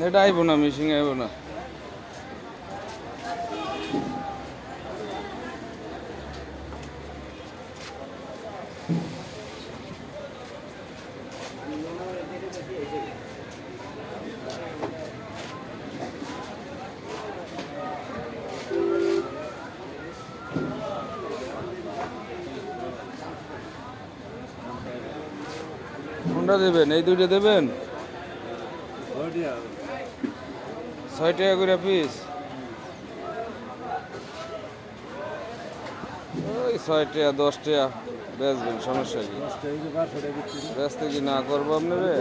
এটা আইব না, মিশিং আইব না। কোনটা দেবেন? এই দুইটা দেবেন? 6 টাকা করে পিস। ওই 6 টাকা 10 টাকা বেচবেন, সমস্যা কি? বেচতে কি না করবো আপনারে?